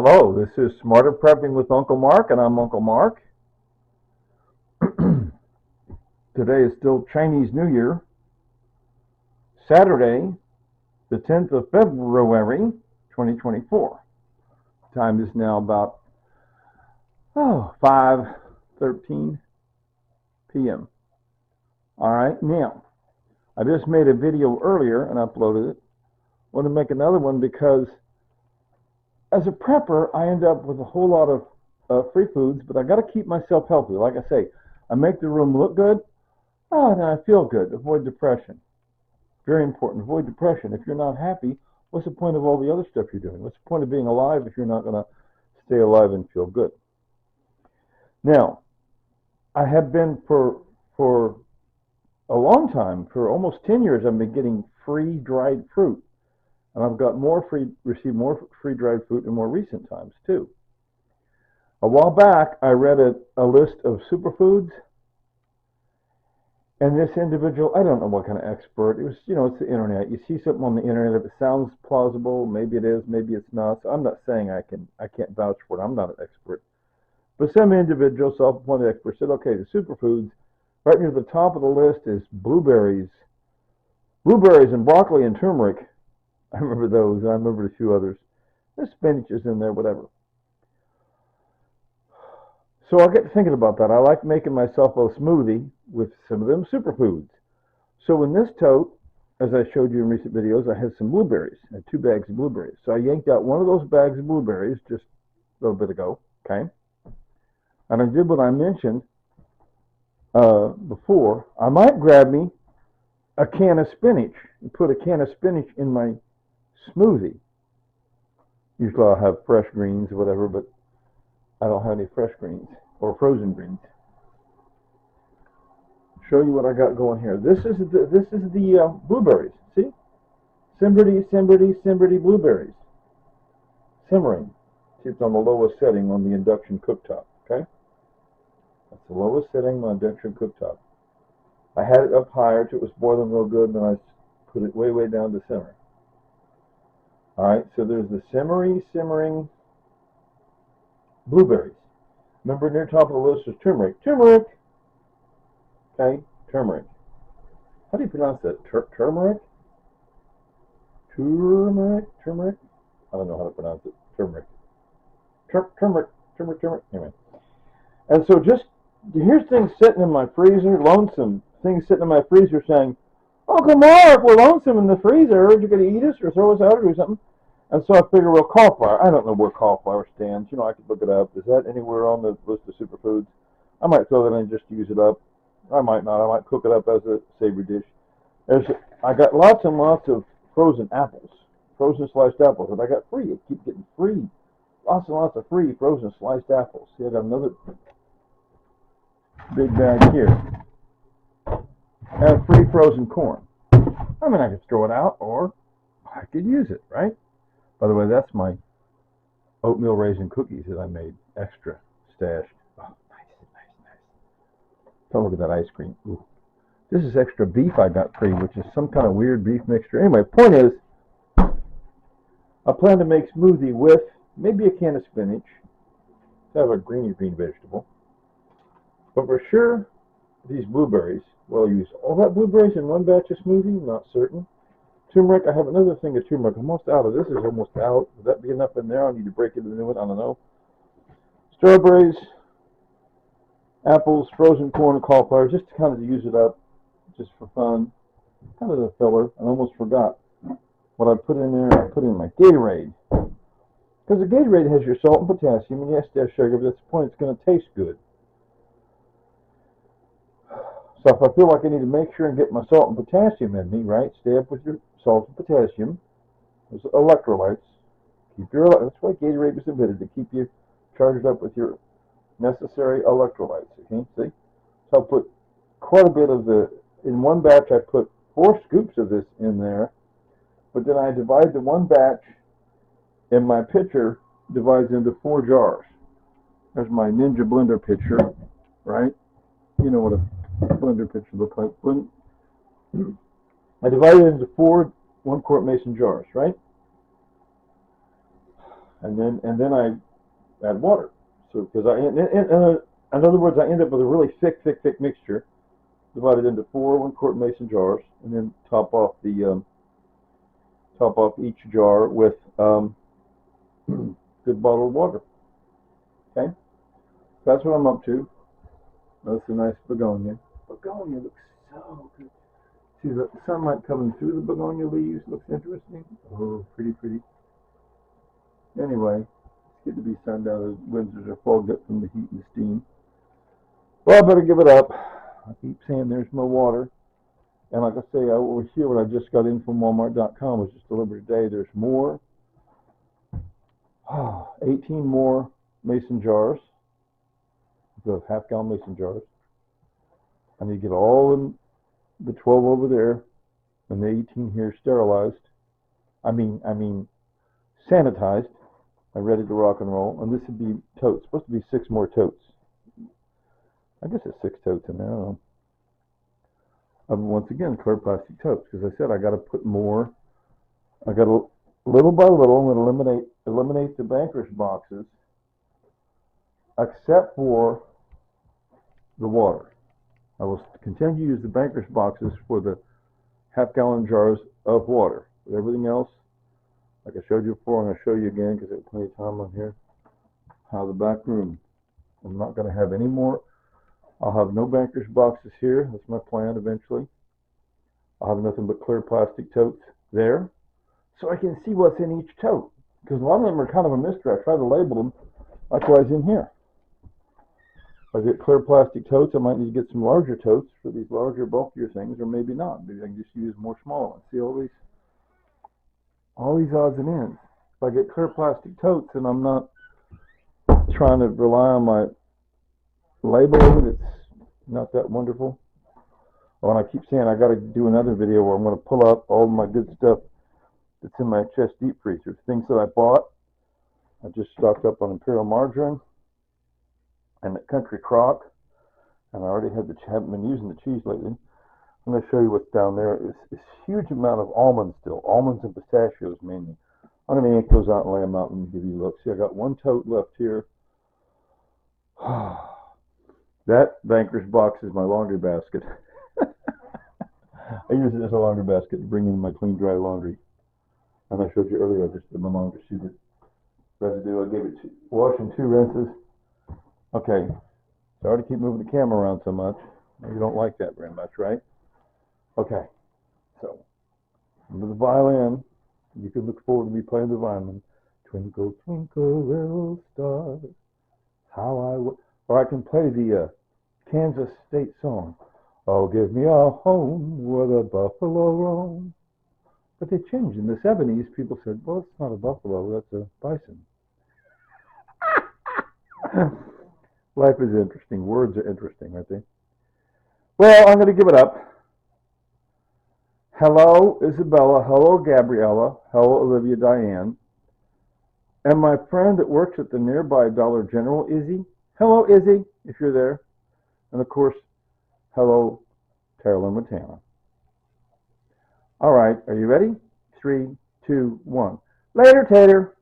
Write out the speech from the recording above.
Hello, this is Smarter Prepping with Uncle Mark, and I'm Uncle Mark. Today is still Chinese New Year, Saturday, the 10th of February, 2024. Time is now about 5:13 p.m. All right, now, I just made a video earlier and uploaded it. I want to make another one because as a prepper, I end up with a whole lot of free foods, but I got to keep myself healthy. Like I say, I make the room look good. Oh, and I feel good. Avoid depression. Very important. Avoid depression. If you're not happy, what's the point of all the other stuff you're doing? What's the point of being alive if you're not going to stay alive and feel good? Now, I have been for a long time, for almost 10 years, I've been getting free dried fruit. And I've got received more free dried fruit in more recent times, too. A while back, I read a list of superfoods. And this individual, I don't know what kind of expert, it was, it's the internet. You see something on the internet, if it sounds plausible, maybe it is, maybe it's not. So I'm not saying I can't vouch for it. I'm not an expert. But some individual, self-appointed expert, said, okay, the superfoods, right near the top of the list is blueberries. Blueberries and broccoli and turmeric. I remember those. I remember a few others. There's spinach is in there, whatever. So I get to thinking about that. I like making myself a smoothie with some of them superfoods. So in this tote, as I showed you in recent videos, I had some blueberries. I had 2 bags of blueberries. So I yanked out one of those bags of blueberries just a little bit ago, okay? And I did what I mentioned before. I might grab me a can of spinach and put a can of spinach in my smoothie. Usually I'll have fresh greens or whatever, but I don't have any fresh greens or frozen greens. Show you what I got going here. This is the blueberries. See, Simmering blueberries. Simmering. See, it's on the lowest setting on the induction cooktop. Okay, that's the lowest setting on the induction cooktop. I had it up higher till it was boiling real good, and then I put it way down to simmer. All right, so there's the simmering blueberries. Remember, near the top of the list is turmeric. Turmeric. Okay, turmeric. How do you pronounce that? Turmeric? Turmeric? I don't know how to pronounce it. Turmeric. Turmeric. Anyway. And so just, here's things sitting in my freezer, lonesome. Things sitting in my freezer saying, Uncle Mark, we're lonesome in the freezer. Are you going to eat us or throw us out or do something? And so I figure, well, cauliflower. I don't know where cauliflower stands. I could look it up. Is that anywhere on the list of superfoods? I might throw that in just to use it up. I might not. I might cook it up as a savory dish. I got lots and lots of frozen apples, frozen sliced apples that I got free. I keep getting free. Lots and lots of free frozen sliced apples. See, I got another big bag here. And free frozen corn. I mean, I could throw it out or I could use it, right? By the way, that's my oatmeal raisin cookies that I made extra stashed. Oh, nice. Don't look at that ice cream. Ooh. This is extra beef I got free, which is some kind of weird beef mixture. Anyway, point is, I plan to make smoothie with maybe a can of spinach. Have a green vegetable. But for sure, these blueberries, well, I'll use all that blueberries in one batch of smoothie, not certain. Turmeric, I have another thing of turmeric. I'm almost out of this. Is almost out. Would that be enough in there? I need to break it into it. I don't know. Strawberries, apples, frozen corn, cauliflower, just to kind of use it up, just for fun. Kind of a filler. I almost forgot what I put in there. I put in my Gatorade. Because the Gatorade has your salt and potassium, and yes, it has sugar, but that's the point. It's going to taste good. So if I feel like I need to make sure and get my salt and potassium in me, right? Stay up with your salt and potassium. Those electrolytes. That's why Gatorade was invented, to keep you charged up with your necessary electrolytes. Okay, see? So I'll put quite a bit of in one batch I put 4 scoops of this in there, but then I divide the one batch, and my pitcher divides into 4 jars. There's my Ninja blender pitcher, right? You know what a blender pitcher looks like. I divide it into 4 1-quart mason jars, right? and then I add water. So because in other words, I end up with a really thick mixture divided into 4 1-quart mason jars, and then top off each jar with good bottled water. Okay, that's what I'm up to. That's a nice begonia. Begonia looks so good. See the sunlight coming through the begonia leaves. Looks interesting. Oh, pretty. Anyway, it's good to be sun down. The windows are fogged up from the heat and the steam. Well, I better give it up. I keep saying there's no water. And like I say, over here, what I just got in from Walmart.com was just delivered today. There's more. 18 more mason jars. The half-gallon mason jars. I need to get all in the 12 over there and the 18 here sterilized. I mean sanitized. I'm ready to rock and roll. And this would be totes. Supposed to be 6 more totes. I guess it's 6 totes in there. I don't know. Once again, clear plastic totes, because I said I got to put more. I got to little by little. I'm going to eliminate the bankers boxes, except for the water. I will continue to use the bankers boxes for the half-gallon jars of water. But everything else, like I showed you before, I'm going to show you again because there's plenty of time on here. How the back room. I'm not going to have any more. I'll have no bankers boxes here. That's my plan eventually. I'll have nothing but clear plastic totes there, so I can see what's in each tote. Because a lot of them are kind of a mystery. I try to label them. Likewise in here. If I get clear plastic totes, I might need to get some larger totes for these larger, bulkier things, or maybe not. Maybe I can just use more smaller ones. See all these odds and ends. If I get clear plastic totes and I'm not trying to rely on my labeling, it's not that wonderful. Oh, and I keep saying I got to do another video where I'm going to pull out all my good stuff that's in my chest deep freezer. Things that I bought. I just stocked up on Imperial margarine and the Country Crock, and I already haven't been using the cheese lately. I'm going to show you what's down there. It's this huge amount of almonds still, almonds and pistachios mainly. I'm going to yank those out and lay them out and give you a look. See, I got 1 tote left here. That banker's box is my laundry basket. I use it as a laundry basket to bring in my clean, dry laundry. And I showed you earlier, I just did my laundry sheet residue. I gave it wash and 2 rinses. Okay, sorry to keep moving the camera around so much. You don't like that very much, right? Okay, so under the violin, you can look forward to me playing the violin. Twinkle, twinkle, little star, how or I can play the Kansas State song. Oh, give me a home where the buffalo roam. But they changed. In the 70s, people said, well, it's not a buffalo, that's a bison. Life is interesting. Words are interesting, aren't they? Well, I'm going to give it up. Hello, Isabella. Hello, Gabriella. Hello, Olivia Diane. And my friend that works at the nearby Dollar General, Izzy. Hello, Izzy, if you're there. And, of course, hello, Carolyn Montana. All right, are you ready? 3, 2, 1. Later, Tater.